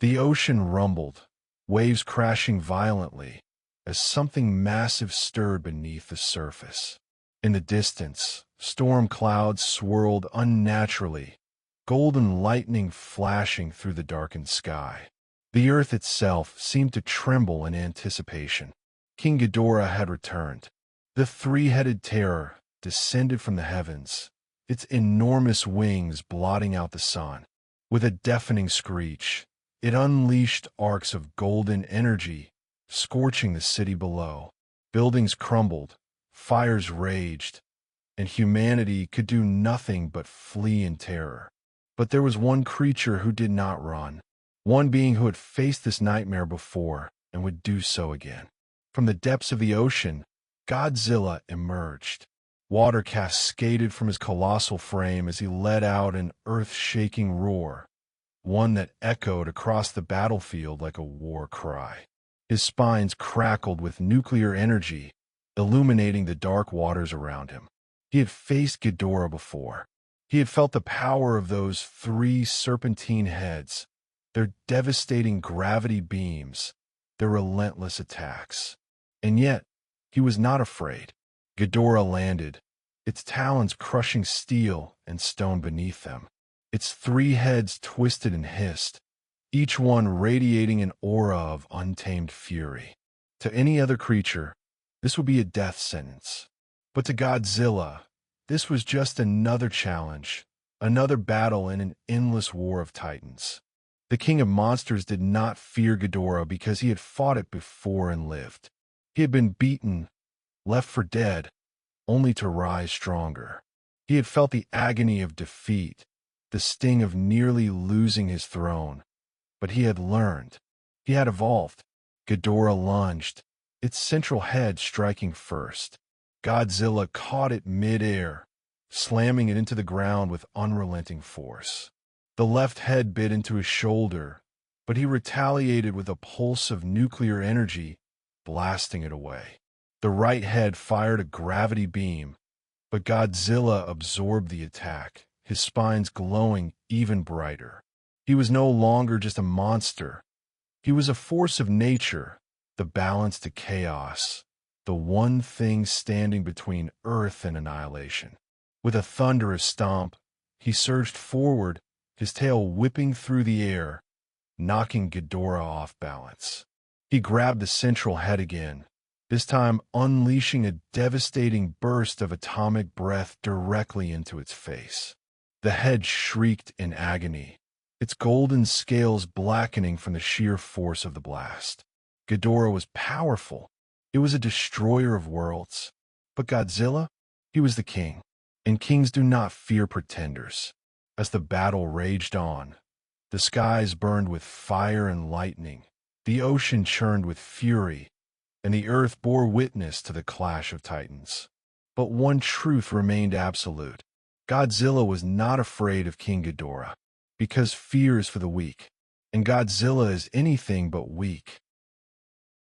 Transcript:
The ocean rumbled, waves crashing violently, as something massive stirred beneath the surface. In the distance, storm clouds swirled unnaturally, golden lightning flashing through the darkened sky. The earth itself seemed to tremble in anticipation. King Ghidorah had returned. The three-headed terror descended from the heavens, its enormous wings blotting out the sun. With a deafening screech, it unleashed arcs of golden energy, scorching the city below. Buildings crumbled, fires raged, and humanity could do nothing but flee in terror. But there was one creature who did not run, one being who had faced this nightmare before and would do so again. From the depths of the ocean, Godzilla emerged. Water cascaded from his colossal frame as he let out an earth-shaking roar, one that echoed across the battlefield like a war cry. His spines crackled with nuclear energy, illuminating the dark waters around him. He had faced Ghidorah before. He had felt the power of those three serpentine heads, their devastating gravity beams, their relentless attacks. And yet, he was not afraid. Ghidorah landed, its talons crushing steel and stone beneath them. Its three heads twisted and hissed, each one radiating an aura of untamed fury. To any other creature, this would be a death sentence. But to Godzilla, this was just another challenge, another battle in an endless war of titans. The king of monsters did not fear Ghidorah because he had fought it before and lived. He had been beaten, left for dead, only to rise stronger. He had felt the agony of defeat, the sting of nearly losing his throne. But he had learned. He had evolved. Ghidorah lunged, its central head striking first. Godzilla caught it mid-air, slamming it into the ground with unrelenting force. The left head bit into his shoulder, but he retaliated with a pulse of nuclear energy, blasting it away. The right head fired a gravity beam, but Godzilla absorbed the attack, his spines glowing even brighter. He was no longer just a monster. He was a force of nature, the balance to chaos, the one thing standing between Earth and annihilation. With a thunderous stomp, he surged forward, his tail whipping through the air, knocking Ghidorah off balance. He grabbed the central head again, this time unleashing a devastating burst of atomic breath directly into its face. The head shrieked in agony, its golden scales blackening from the sheer force of the blast. Ghidorah was powerful. It was a destroyer of worlds. But Godzilla? He was the king, and kings do not fear pretenders. As the battle raged on, the skies burned with fire and lightning, the ocean churned with fury, and the earth bore witness to the clash of titans. But one truth remained absolute. Godzilla was not afraid of King Ghidorah, because fear is for the weak, and Godzilla is anything but weak.